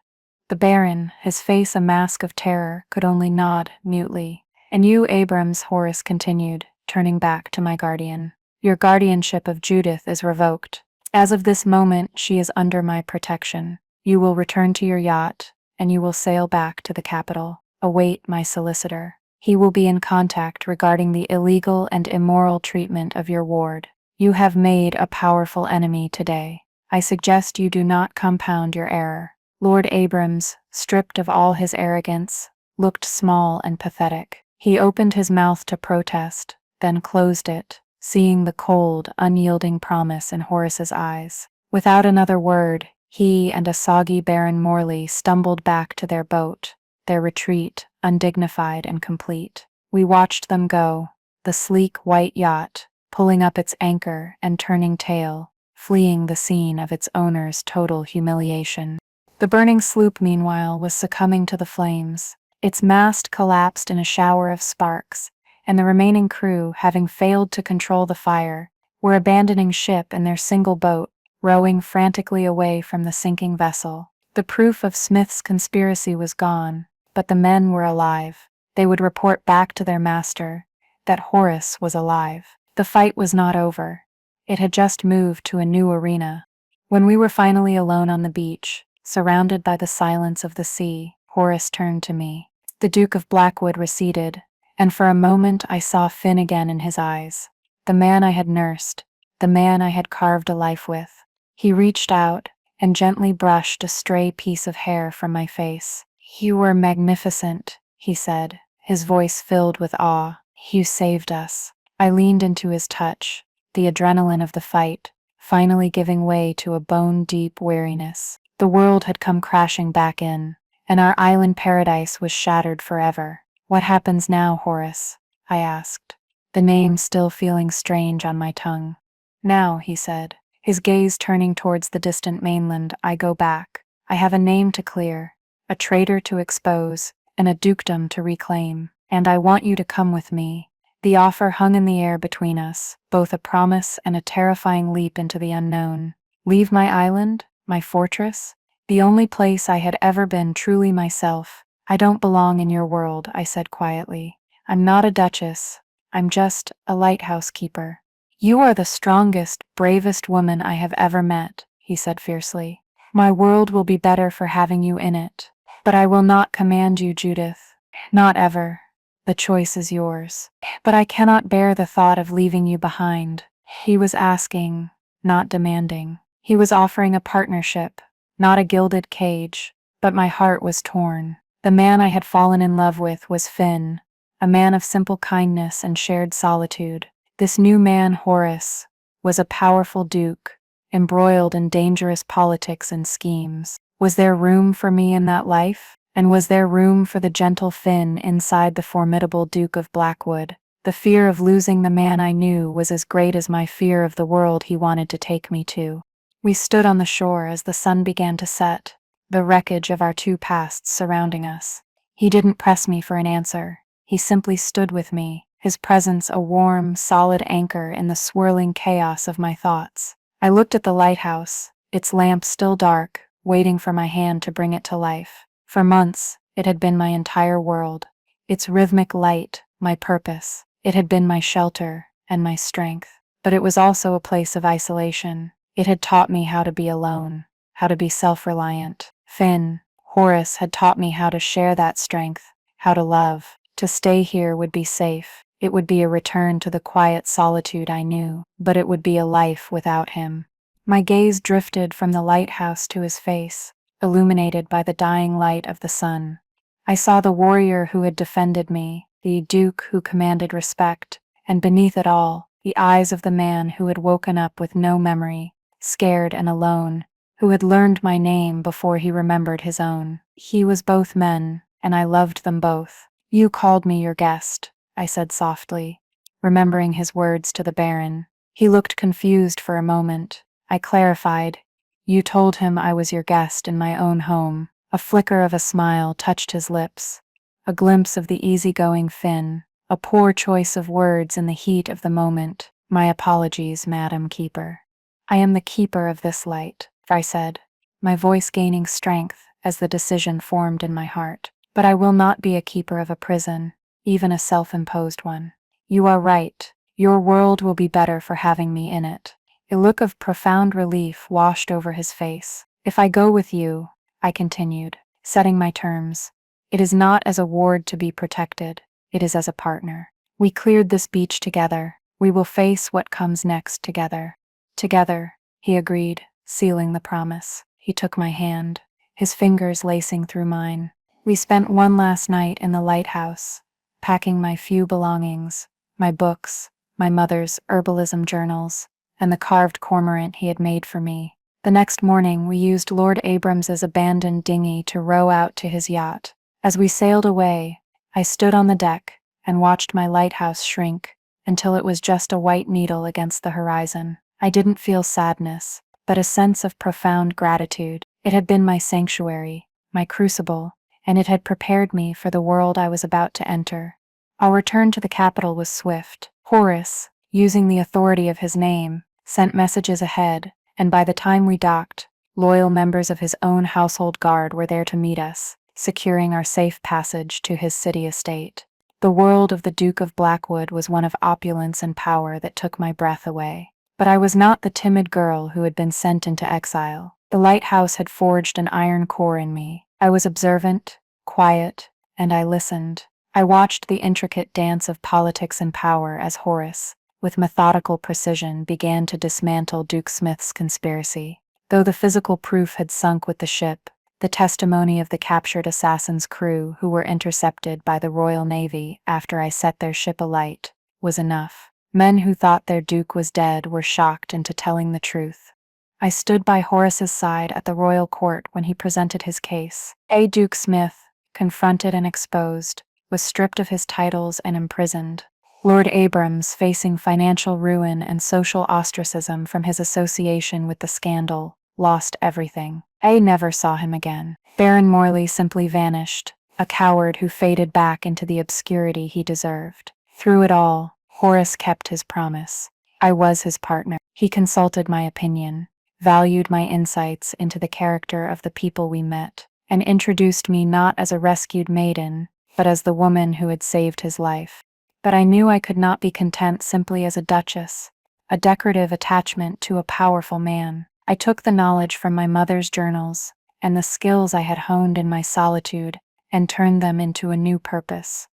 Speaker 1: The Baron, his face a mask of terror, could only nod mutely. "And you, Abrams," Horace continued, turning back to my guardian. "Your guardianship of Judith is revoked. As of this moment, she is under my protection. You will return to your yacht, and you will sail back to the capital. Await my solicitor. He will be in contact regarding the illegal and immoral treatment of your ward. You have made a powerful enemy today. I suggest you do not compound your error." Lord Abrams, stripped of all his arrogance, looked small and pathetic. He opened his mouth to protest, then closed it, seeing the cold, unyielding promise in Horace's eyes. Without another word, he and a soggy Baron Morley stumbled back to their boat, their retreat undignified and complete. We watched them go, the sleek white yacht, pulling up its anchor and turning tail, fleeing the scene of its owner's total humiliation. The burning sloop, meanwhile, was succumbing to the flames. Its mast collapsed in a shower of sparks, and the remaining crew, having failed to control the fire, were abandoning ship in their single boat, rowing frantically away from the sinking vessel. The proof of Smith's conspiracy was gone, but the men were alive. They would report back to their master that Horace was alive. The fight was not over. It had just moved to a new arena. When we were finally alone on the beach, surrounded by the silence of the sea, Horace turned to me. The Duke of Blackwood receded, and for a moment I saw Finn again in his eyes. The man I had nursed, the man I had carved a life with. He reached out and gently brushed a stray piece of hair from my face. "You were magnificent," he said, his voice filled with awe. "You saved us." I leaned into his touch, the adrenaline of the fight finally giving way to a bone-deep weariness. The world had come crashing back in, and our island paradise was shattered forever. "What happens now, Horace?" I asked, the name still feeling strange on my tongue. "Now," he said, his gaze turning towards the distant mainland, "I go back. I have a name to clear, a traitor to expose, and a dukedom to reclaim. And I want you to come with me." The offer hung in the air between us, both a promise and a terrifying leap into the unknown. Leave my island? My fortress? The only place I had ever been truly myself. "I don't belong in your world," I said quietly. "I'm not a duchess. I'm just a lighthouse keeper." "You are the strongest, bravest woman I have ever met," he said fiercely. "My world will be better for having you in it. But I will not command you, Judith. Not ever. The choice is yours. But I cannot bear the thought of leaving you behind." He was asking, not demanding. He was offering a partnership, not a gilded cage, but my heart was torn. The man I had fallen in love with was Finn, a man of simple kindness and shared solitude. This new man, Horace, was a powerful duke, embroiled in dangerous politics and schemes. Was there room for me in that life? And was there room for the gentle Finn inside the formidable Duke of Blackwood? The fear of losing the man I knew was as great as my fear of the world he wanted to take me to. We stood on the shore as the sun began to set, the wreckage of our two pasts surrounding us. He didn't press me for an answer. He simply stood with me, his presence a warm, solid anchor in the swirling chaos of my thoughts. I looked at the lighthouse, its lamp still dark, waiting for my hand to bring it to life. For months, it had been my entire world. Its rhythmic light, my purpose. It had been my shelter and my strength. But it was also a place of isolation. It had taught me how to be alone, how to be self-reliant. Finn, Horace had taught me how to share that strength, how to love. To stay here would be safe. It would be a return to the quiet solitude I knew, but it would be a life without him. My gaze drifted from the lighthouse to his face, illuminated by the dying light of the sun. I saw the warrior who had defended me, the duke who commanded respect, and beneath it all, the eyes of the man who had woken up with no memory, scared and alone, who had learned my name before he remembered his own. He was both men, and I loved them both. "You called me your guest," I said softly, remembering his words to the Baron. He looked confused for a moment. I clarified, "You told him I was your guest in my own home." A flicker of a smile touched his lips, a glimpse of the easygoing Finn, a poor choice of words in the heat of the moment. "My apologies, Madam Keeper. I am the keeper of this light," I said, my voice gaining strength as the decision formed in my heart. "But I will not be a keeper of a prison, even a self-imposed one. You are right. Your world will be better for having me in it." A look of profound relief washed over his face. "If I go with you," I continued, setting my terms, "it is not as a ward to be protected, it is as a partner. We cleared this beach together. We will face what comes next together." "Together," he agreed, sealing the promise. He took my hand, his fingers lacing through mine. We spent one last night in the lighthouse, packing my few belongings, my books, my mother's herbalism journals, and the carved cormorant he had made for me. The next morning, we used Lord Abrams's abandoned dinghy to row out to his yacht. As we sailed away, I stood on the deck and watched my lighthouse shrink until it was just a white needle against the horizon. I didn't feel sadness, but a sense of profound gratitude. It had been my sanctuary, my crucible, and it had prepared me for the world I was about to enter. Our return to the capital was swift. Horace, using the authority of his name, sent messages ahead, and by the time we docked, loyal members of his own household guard were there to meet us, securing our safe passage to his city estate. The world of the Duke of Blackwood was one of opulence and power that took my breath away. But I was not the timid girl who had been sent into exile. The lighthouse had forged an iron core in me. I was observant, quiet, and I listened. I watched the intricate dance of politics and power as Horace, with methodical precision, began to dismantle Duke Smith's conspiracy. Though the physical proof had sunk with the ship, the testimony of the captured assassin's crew who were intercepted by the Royal Navy after I set their ship alight was enough. Men who thought their duke was dead were shocked into telling the truth. I stood by Horace's side at the royal court when he presented his case. Duke Smith, confronted and exposed, was stripped of his titles and imprisoned. Lord Abrams, facing financial ruin and social ostracism from his association with the scandal, lost everything. Never saw him again. Baron Morley simply vanished, a coward who faded back into the obscurity he deserved. Through it all, Horace kept his promise. I was his partner. He consulted my opinion, valued my insights into the character of the people we met, and introduced me not as a rescued maiden, but as the woman who had saved his life. But I knew I could not be content simply as a duchess, a decorative attachment to a powerful man. I took the knowledge from my mother's journals and the skills I had honed in my solitude and turned them into a new purpose.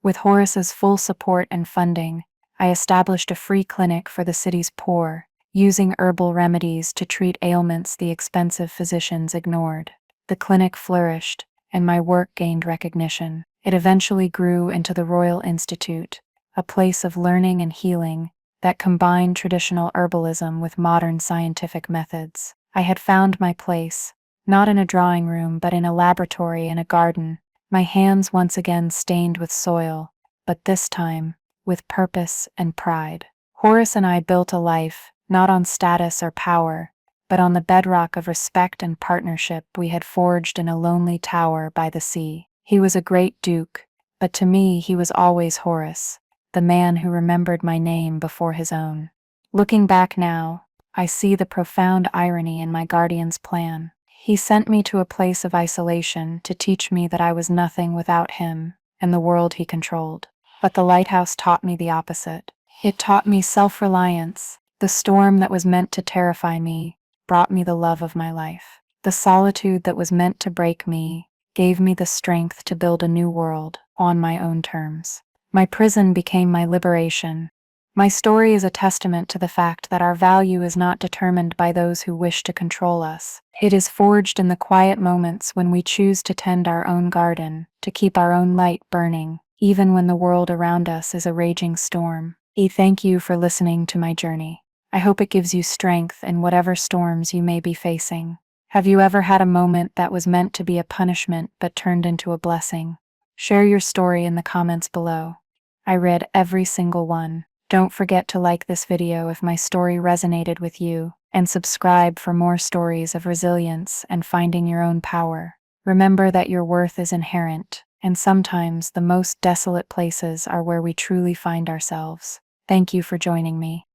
Speaker 1: With Horace's full support and funding, I established a free clinic for the city's poor, using herbal remedies to treat ailments the expensive physicians ignored. The clinic flourished, and my work gained recognition. It eventually grew into the Royal Institute, a place of learning and healing that combined traditional herbalism with modern scientific methods. I had found my place, not in a drawing room but in a laboratory and a garden, my hands once again stained with soil, but this time with purpose and pride. Horace and I built a life, not on status or power, but on the bedrock of respect and partnership we had forged in a lonely tower by the sea. He was a great duke, but to me he was always Horace, the man who remembered my name before his own. Looking back now, I see the profound irony in my guardian's plan. He sent me to a place of isolation to teach me that I was nothing without him and the world he controlled. But the lighthouse taught me the opposite. It taught me self-reliance. The storm that was meant to terrify me brought me the love of my life. The solitude that was meant to break me gave me the strength to build a new world on my own terms. My prison became my liberation. My story is a testament to the fact that our value is not determined by those who wish to control us. It is forged in the quiet moments when we choose to tend our own garden, to keep our own light burning, even when the world around us is a raging storm. Thank you for listening to my journey. I hope it gives you strength in whatever storms you may be facing. Have you ever had a moment that was meant to be a punishment but turned into a blessing? Share your story in the comments below. I read every single one. Don't forget to like this video if my story resonated with you, and subscribe for more stories of resilience and finding your own power. Remember that your worth is inherent, and sometimes the most desolate places are where we truly find ourselves. Thank you for joining me.